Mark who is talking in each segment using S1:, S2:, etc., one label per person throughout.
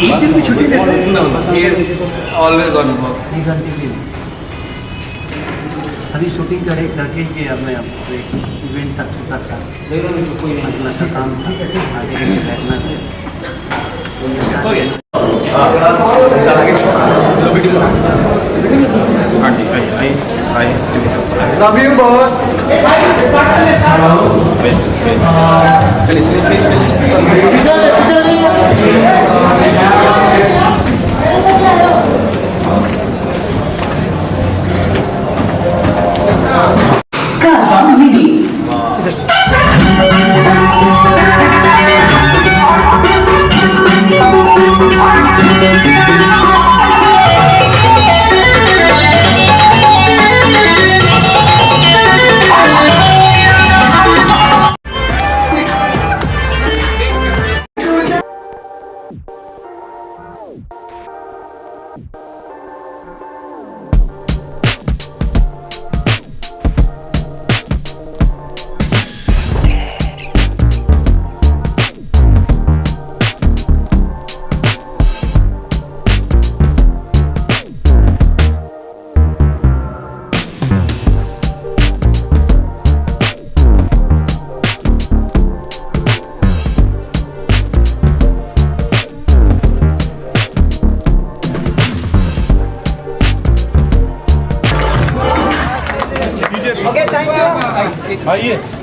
S1: एक दिन भी छुट्टी देते हैं ऑलवेज ऑन वर्क।
S2: अभी शूटिंग करके ये मैं आपको एक इवेंट था छोटा सा मसला का काम था आगे बैठना से
S1: लव यू बॉस।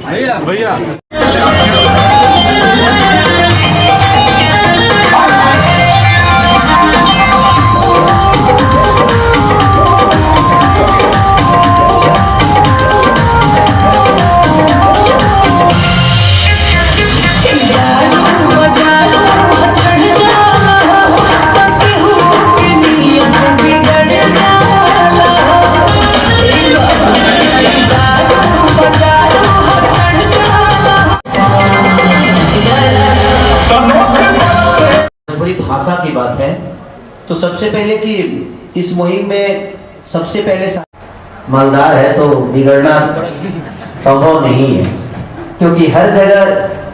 S3: भैया भैया
S2: भाषा की बात है तो सबसे पहले कि इस मुहिम में सबसे पहले मालदार है तो बिगड़ना संभव नहीं है, क्योंकि हर जगह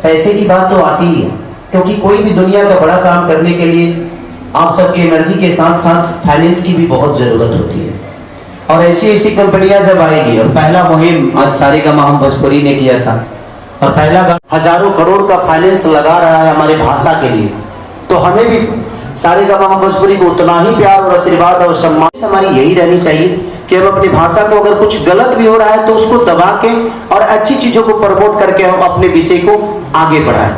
S2: पैसे की बात तो आती ही है। क्योंकि कोई भी दुनिया का बड़ा काम करने के लिए आप सबकी एनर्जी के साथ साथ फाइनेंस की भी बहुत जरूरत होती है। और ऐसी ऐसी कंपनियां जब आएगी, और पहला मुहिम आज सारेगामा हम भोजपुरी ने किया था, और पहला हजारों करोड़ का फाइनेंस लगा रहा है हमारे भाषा के लिए, तो हमें भी सारेगामा हम भोजपुरी को उतना ही प्यार और आशीर्वाद और सम्मान हमारी यही रहनी चाहिए कि हम अपनी भाषा को, अगर कुछ गलत भी हो रहा है तो उसको दबा के और अच्छी चीजों को प्रमोट करके हम अपने विषय को आगे बढ़ाएं।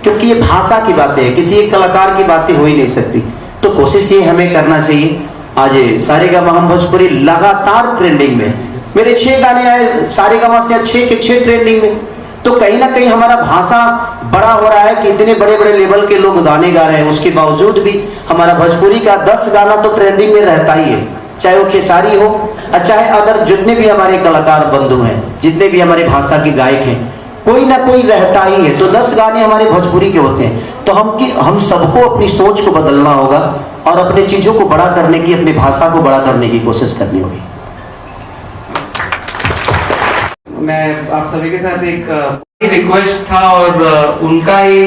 S2: क्योंकि ये भाषा की बातें है, किसी एक कलाकार की बातें हो ही नहीं सकती। तो कोशिश ये हमें करना चाहिए। आज सारेगामा हम भोजपुरी लगातार ट्रेंडिंग में, मेरे 6 गाने आए सारेगामा से 6 के 6 ट्रेंडिंग में। तो कहीं ना कहीं हमारा भाषा बड़ा हो रहा है कि इतने बड़े बड़े लेवल के लोग गाने गा रहे हैं, उसके बावजूद भी हमारा भोजपुरी का 10 गाना तो ट्रेंडिंग में रहता ही है, चाहे वो खेसारी हो चाहे अदर जितने भी हमारे कलाकार बंधु हैं, जितने भी हमारे भाषा के गायक हैं, कोई ना कोई रहता ही है। तो 10 गाने हमारे भोजपुरी के होते हैं। तो हम सबको अपनी सोच को बदलना होगा और अपनी चीजों को बड़ा करने की, अपनी भाषा को बड़ा करने की कोशिश करनी होगी।
S1: मैं आप सभी के साथ एक रिक्वेस्ट था और उनका ही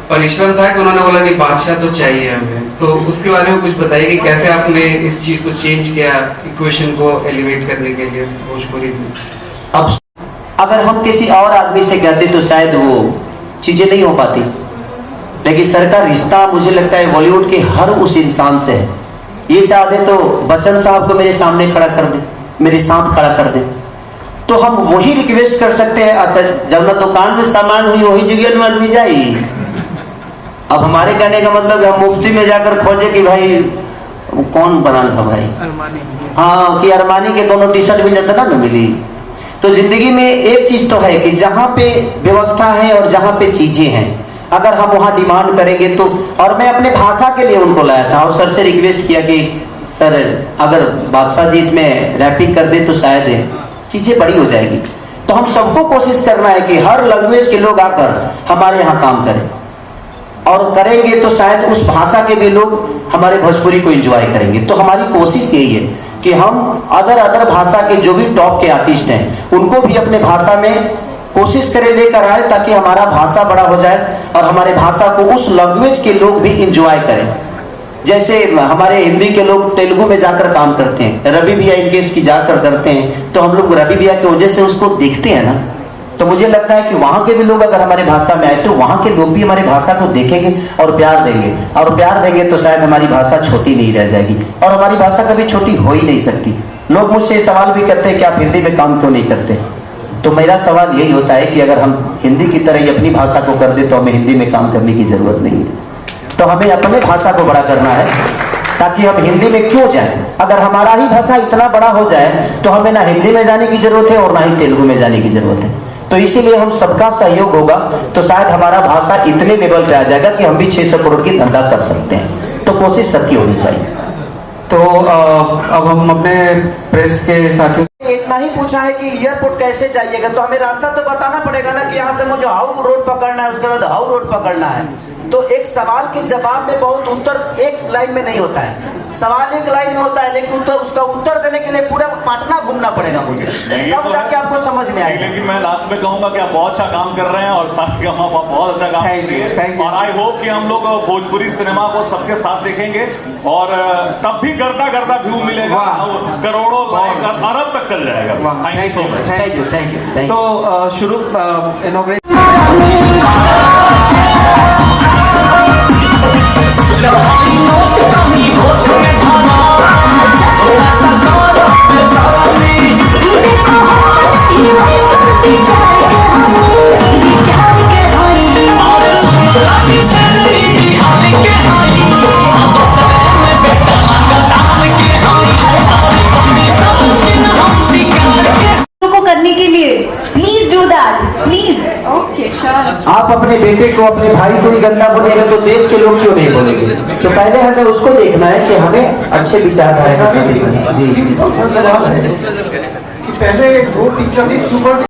S1: परिश्रम था कि उन्होंने बोला कि बादशाह तो चाहिए हमें, तो उसके बारे में कुछ बताइए कि कैसे आपने इस चीज को चेंज किया, इक्वेशन को एलिवेट करने के लिए भोजपुरी में।
S2: अब अगर हम किसी और आदमी से कहते तो शायद वो चीजें नहीं हो पाती, लेकिन सर का रिश्ता मुझे लगता है बॉलीवुड के हर उस इंसान से है। ये चाहते तो बच्चन साहब को मेरे सामने खड़ा कर दे, मेरे साथ खड़ा कर दे, तो हम वही रिक्वेस्ट कर सकते हैं। अच्छा, जब ना दुकान में सामान हुई वही जगह में आदमी जाई। अब हमारे कहने का मतलब हम मुफ्ती में जाकर खोजे कि भाई कौन बना था भाई, हाँ कि अरमानी के दोनों टी शर्ट मिल जाता ना मिली। तो जिंदगी में एक चीज तो है कि जहाँ पे व्यवस्था है और जहाँ पे चीजें हैं, अगर हम वहाँ डिमांड करेंगे तो। और मैं अपने भाषा के लिए उनको लाया था और सर से रिक्वेस्ट किया कि सर अगर बादशाह जी इसमें रैपिंग कर दे तो शायद चीजें बड़ी हो जाएगी। तो हम सबको कोशिश करना है कि हर लैंग्वेज के लोग आकर हमारे यहाँ काम करें, और करेंगे तो शायद उस भाषा के भी लोग हमारे भोजपुरी को एंजॉय करेंगे। तो हमारी कोशिश यही है कि हम अदर भाषा के जो भी टॉप के आर्टिस्ट हैं उनको भी अपने भाषा में कोशिश करें लेकर आए, ताकि हमारा भाषा बड़ा हो जाए और हमारे भाषा को उस लैंग्वेज के लोग भी एंजॉय करें। जैसे हमारे हिंदी के लोग तेलुगु में जाकर काम करते हैं, रवि भैया इनकेस की जाकर करते हैं, तो हम लोग रवि भैया की वजह से उसको देखते हैं ना। तो मुझे लगता है कि वहां के भी लोग अगर हमारे भाषा में आए तो वहां के लोग भी हमारे भाषा को देखेंगे और प्यार देंगे, और प्यार देंगे तो शायद हमारी भाषा छोटी नहीं रह जाएगी, और हमारी भाषा कभी छोटी हो ही नहीं सकती। लोग मुझसे सवाल भी करते हैं कि आप हिंदी में काम क्यों नहीं करते, तो मेरा सवाल यही होता है कि अगर हम हिंदी की तरह ही अपनी भाषा को कर दे तो हमें हिंदी में काम करने की जरूरत नहीं है। तो हमें अपने भाषा को बड़ा करना है, ताकि हम हिंदी में क्यों जाएं। अगर हमारा ही भाषा इतना बड़ा हो जाए तो हमें ना हिंदी में जाने की जरूरत है और ना ही तेलुगु में जाने की जरूरत है। तो इसीलिए हम सबका सहयोग होगा तो शायद हमारा भाषा इतने लेवल पे आ जाएगा कि हम भी 600 करोड़ की धंधा कर सकते हैं। तो कोशिश सबकी होनी चाहिए।
S1: तो अब हम अपने प्रेस के साथियों
S2: इतना ही पूछा है कि एयरपोर्ट कैसे जाइएगा, तो हमें रास्ता तो बताना पड़ेगा ना कि यहाँ से मुझे हाउ रोड पकड़ना है, उसके बाद हाउ रोड पकड़ना है। तो एक सवाल के जवाब में बहुत उत्तर एक लाइन में नहीं होता है, सवाल एक लाइन में होता है, लेकिन उसका उत्तर देने के लिए पूरा पाटना घूमना पड़ेगा मुझे, तब जाके आपको समझ में आएगा।
S3: लेकिन मैं लास्ट में कहूंगा कि आप बहुत अच्छा काम कर रहे हैं और साथ आप बहुत अच्छा काम कर रही है, और आई होप कि हम लोग भोजपुरी सिनेमा को सबके साथ देखेंगे और तब भी गर्दा गर्दा व्यू मिलेगा, करोड़ों लाइक अरब तक चल जाएगा। Thank you so much.
S2: Thank you.
S1: तो शुरू इनॉग्रेट
S4: करने के लिए please do that, please. Okay sure.
S2: आप अपने बेटे को, अपने भाई को ही गंदा बोलेंगे तो देश के लोग क्यों नहीं बोलेंगे। तो पहले हमें उसको देखना है कि हमें अच्छे विचारधारा के साथ जी।
S5: सिंपल सा सवाल है कि पहले दो पिक्चर थी सुपर